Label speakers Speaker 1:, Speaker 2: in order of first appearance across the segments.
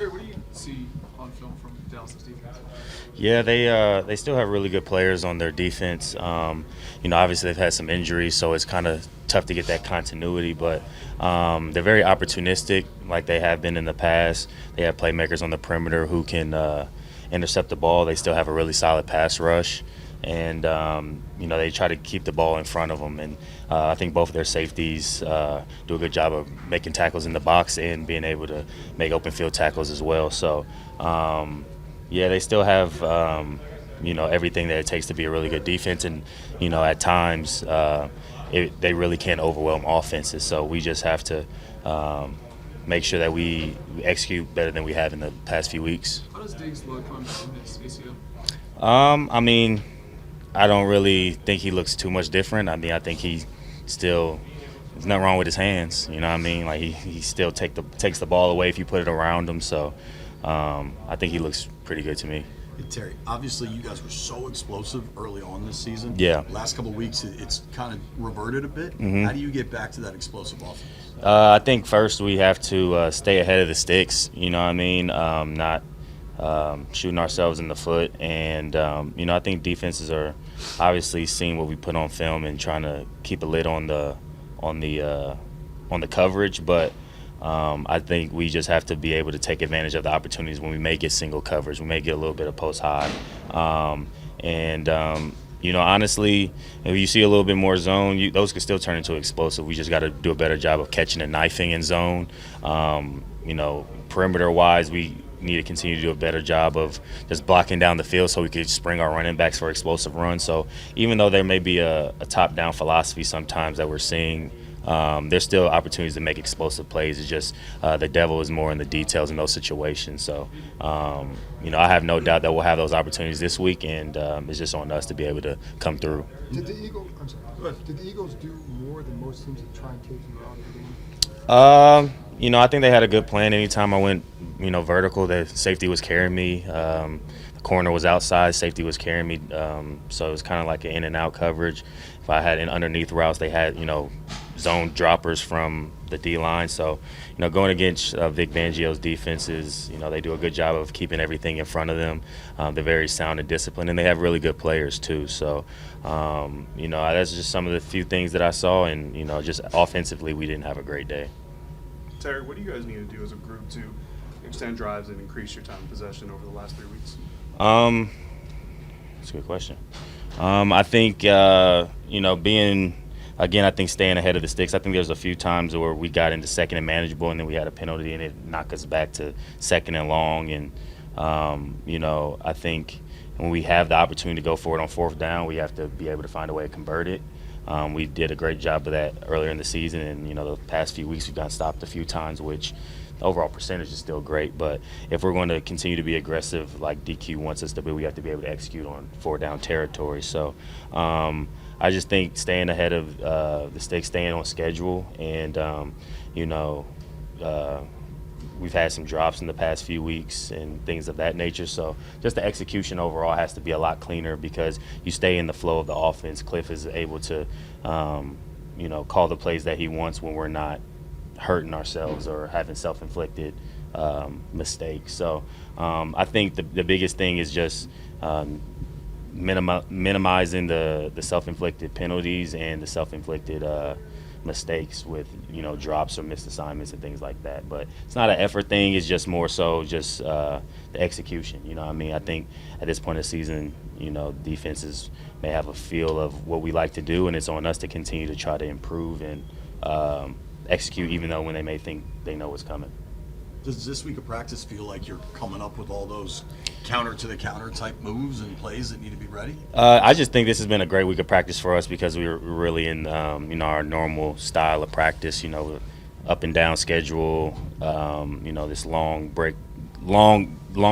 Speaker 1: Terry, what do you see on film from Dallas' defense?
Speaker 2: Yeah, they still have really good players on their defense. Obviously they've had some injuries, so it's kind of tough to get that continuity. But they're very opportunistic, like they have been in the past. They have playmakers on the perimeter who can intercept the ball. They still have a really solid pass rush, and they try to keep the ball in front of them. And I think both of their safeties do a good job of making tackles in the box and being able to make open field tackles as well. So. Yeah, they still have, everything that it takes to be a really good defense. And, at times they really can't overwhelm offenses. So we just have to make sure that we execute better than we have in the past few weeks.
Speaker 1: How does Diggs look on his ACL?
Speaker 2: I don't really think he looks too much different. I think he still – there's nothing wrong with his hands. You know what I mean? Like he still takes the ball away if you put it around him. So I think he looks pretty good to me.
Speaker 3: Hey, Terry, obviously you guys were so explosive early on this season.
Speaker 2: Yeah.
Speaker 3: Last couple of weeks, it's kind of reverted a bit.
Speaker 2: Mm-hmm.
Speaker 3: How do you get back to that explosive offense?
Speaker 2: I think first we have to stay ahead of the sticks. You know what I mean? Not shooting ourselves in the foot. And I think defenses are obviously seeing what we put on film and trying to keep a lid on the coverage, but. I think we just have to be able to take advantage of the opportunities when we may get single coverage. We may get a little bit of post high. Honestly, if you see a little bit more zone, those could still turn into explosive. We just got to do a better job of catching and knifing in zone. Perimeter-wise, we need to continue to do a better job of just blocking down the field so we could spring our running backs for explosive runs. So even though there may be a top-down philosophy sometimes that we're seeing, there's still opportunities to make explosive plays. It's just the devil is more in the details in those situations. So, I have no doubt that we'll have those opportunities this week, and it's just on us to be able to come through.
Speaker 4: Did the Eagles do more than most teams to try and take you out of the game?
Speaker 2: I think they had a good plan. Anytime I went, vertical, the safety was carrying me. The corner was outside, safety was carrying me. So it was kind of like an in and out coverage. If I had an underneath routes, they had, zone droppers from the D-line. So, going against Vic Fangio's defenses, they do a good job of keeping everything in front of them. They're very sound and disciplined, and they have really good players too. So, that's just some of the few things that I saw. And, just offensively, we didn't have a great day.
Speaker 5: Terry, what do you guys need to do as a group to extend drives and increase your time of possession over the last 3 weeks?
Speaker 2: That's a good question. I think, I think staying ahead of the sticks. I think there's a few times where we got into second and manageable, and then we had a penalty, and it knocked us back to second and long. And, I think when we have the opportunity to go for it on fourth down, we have to be able to find a way to convert it. We did a great job of that earlier in the season, and, the past few weeks we've gotten stopped a few times, which the overall percentage is still great. But if we're going to continue to be aggressive like DQ wants us to be, we have to be able to execute on four-down territory. So I just think staying ahead of the stakes, staying on schedule, and, we've had some drops in the past few weeks and things of that nature. So just the execution overall has to be a lot cleaner because you stay in the flow of the offense. Cliff is able to, call the plays that he wants when we're not hurting ourselves or having self-inflicted mistakes. So I think the biggest thing is just minimizing the self-inflicted penalties and the self-inflicted mistakes with drops or missed assignments and things like that. But it's not an effort thing. It's just more so just the execution. I think at this point in the season, defenses may have a feel of what we like to do, and it's on us to continue to try to improve and execute, even though when they may think they know what's coming.
Speaker 3: Does this week of practice feel like you're coming up with all those counter-to-the-counter type moves and plays that need to be ready?
Speaker 2: I just think this has been a great week of practice for us because we were really in our normal style of practice, up and down schedule, this long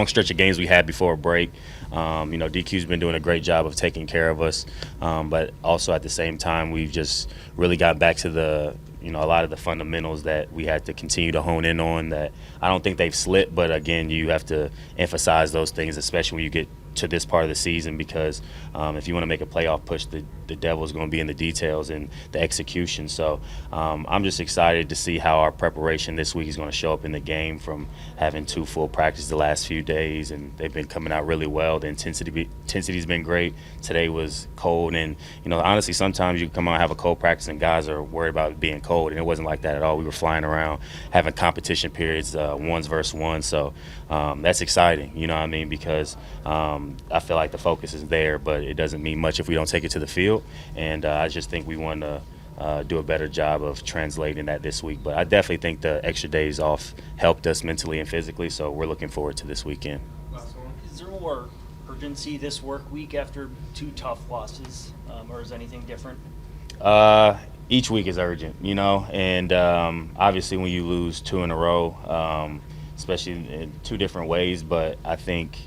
Speaker 2: stretch of games we had before a break. DQ's been doing a great job of taking care of us, but also at the same time we've just really got back to a lot of the fundamentals that we had to continue to hone in on that I don't think they've slipped, but again, you have to emphasize those things, especially when you get to this part of the season, because if you want to make a playoff push, the devil is going to be in the details and the execution. So I'm just excited to see how our preparation this week is going to show up in the game, from having 2 full practices the last few days, and they've been coming out really well. The intensity's been great. Today was cold, and honestly, sometimes you come out and have a cold practice and guys are worried about it being cold, and it wasn't like that at all. We were flying around, having competition periods, ones versus ones. So that's exciting, you know what I mean, because I feel like the focus is there, but it doesn't mean much if we don't take it to the field. And I just think we want to do a better job of translating that this week. But I definitely think the extra days off helped us mentally and physically, so we're looking forward to this weekend.
Speaker 6: Is there more urgency this work week after 2 tough losses, or is anything different?
Speaker 2: Each week is urgent, and obviously when you lose 2 in a row, especially in 2 different ways, but I think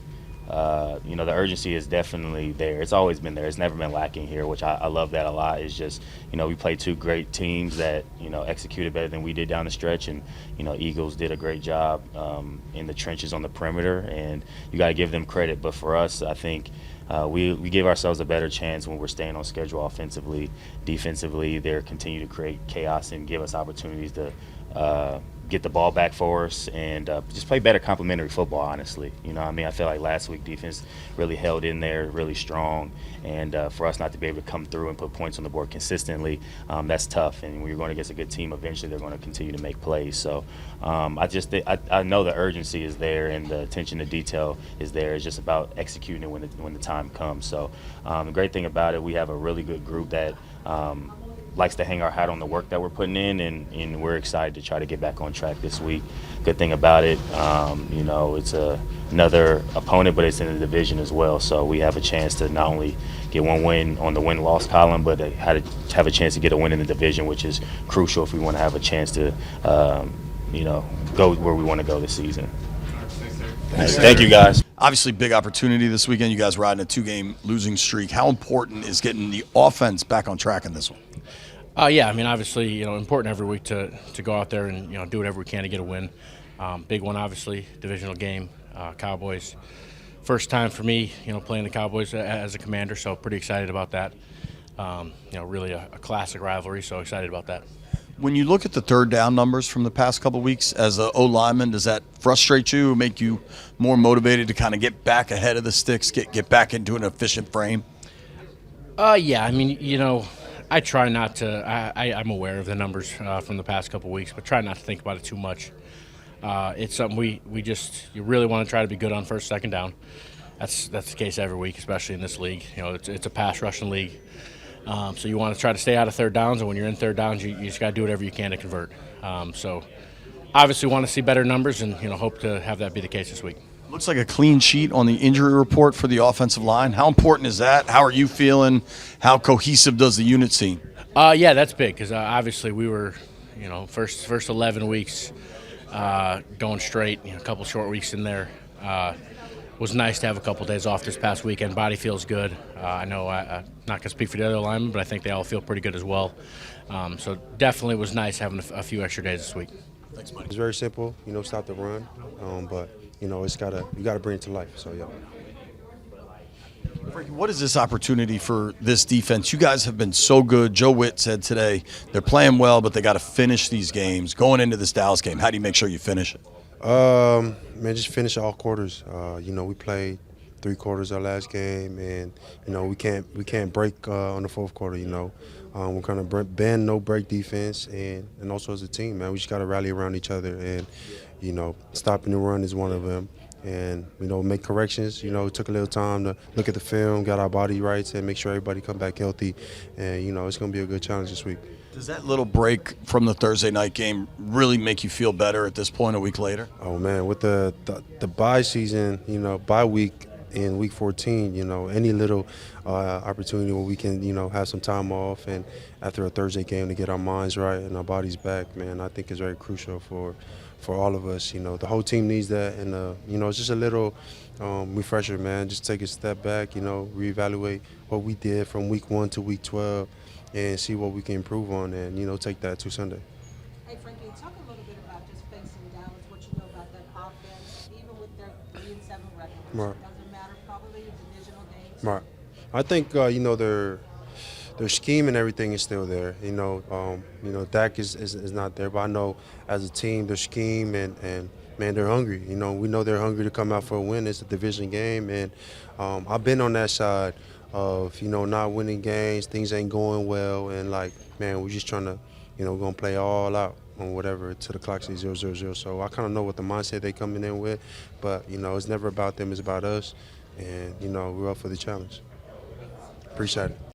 Speaker 2: the urgency is definitely there. It's always been there. It's never been lacking here, which I love that a lot. It's just, we played 2 great teams that, executed better than we did down the stretch. And, Eagles did a great job in the trenches on the perimeter, and you got to give them credit. But for us, I think we give ourselves a better chance when we're staying on schedule offensively. Defensively, they continue to create chaos and give us opportunities to get the ball back for us and just play better complementary football, honestly. I feel like last week defense really held in there, really strong, and for us not to be able to come through and put points on the board consistently, that's tough. And when you're going against a good team, eventually they're going to continue to make plays. So I know the urgency is there and the attention to detail is there. It's just about executing it when the time comes. So the great thing about it, we have a really good group that likes to hang our hat on the work that we're putting in, and we're excited to try to get back on track this week. Good thing about it, it's another opponent, but it's in the division as well. So we have a chance to not only get 1 win on the win-loss column, but have a chance to get a win in the division, which is crucial if we want to have a chance to, go where we want to go this season. Thank you, guys.
Speaker 3: Obviously, big opportunity this weekend. You guys riding a 2-game losing streak. How important is getting the offense back on track in this one?
Speaker 7: Obviously, important every week to go out there and, do whatever we can to get a win. Big one, obviously, divisional game, Cowboys. First time for me, playing the Cowboys as a commander, so pretty excited about that. Really a classic rivalry, so excited about that.
Speaker 3: When you look at the third down numbers from the past couple of weeks as an O-lineman, does that frustrate you, make you more motivated to kind of get back ahead of the sticks, get back into an efficient frame?
Speaker 7: I try not to. I'm aware of the numbers from the past couple of weeks, but try not to think about it too much. It's something you really want to try to be good on first, second down. That's the case every week, especially in this league. It's a pass rushing league, so you want to try to stay out of third downs. And when you're in third downs, you just got to do whatever you can to convert. So obviously, want to see better numbers, and hope to have that be the case this week.
Speaker 3: Looks like a clean sheet on the injury report for the offensive line. How important is that? How are you feeling? How cohesive does the unit seem?
Speaker 7: That's big because obviously we were, first 11 weeks going straight. A couple short weeks in there. Was nice to have a couple days off this past weekend. Body feels good. I know I'm not going to speak for the other linemen, but I think they all feel pretty good as well. So definitely was nice having a few extra days this week.
Speaker 3: Thanks, Mike.
Speaker 8: It's very simple, stop the run, but you gotta bring it to life. So yeah.
Speaker 3: Frankie, what is this opportunity for this defense? You guys have been so good. Joe Witt said today they're playing well, but they got to finish these games. Going into this Dallas game, how do you make sure you finish it?
Speaker 8: Just finish all quarters. We played 3 quarters our last game, and we can't break on the fourth quarter. We're kind of bend no break defense, and also as a team, man, we just got to rally around each other, and stopping the run is one of them. And, make corrections. It took a little time to look at the film, got our body rights, and make sure everybody come back healthy. And, it's going to be a good challenge this week.
Speaker 3: Does that little break from the Thursday night game really make you feel better at this point a week later?
Speaker 8: Oh, man, with the bye season, bye week in week 14, any little opportunity where we can, have some time off and after a Thursday game to get our minds right and our bodies back, man, I think is very crucial for all of us. The whole team needs that, and it's just a little refresher, man. Just take a step back, reevaluate what we did from week 1 to week 12 and see what we can improve on, and take that to Sunday.
Speaker 9: Hey, Frankie, talk a little bit about just facing Dallas, what you know about that offense, even with their 3-7 record.
Speaker 8: Right.
Speaker 9: Doesn't matter probably divisional games?
Speaker 8: Right. I think their scheme and everything is still there. Dak is not there, but I know as a team, their scheme and man, they're hungry. We know they're hungry to come out for a win. It's a division game, and I've been on that side of not winning games, things ain't going well, and like, man, we're just trying to gonna play all out on whatever to the clock says 0-0-0. So I kind of know what the mindset they coming in with, but it's never about them, it's about us, and we're up for the challenge. Appreciate it.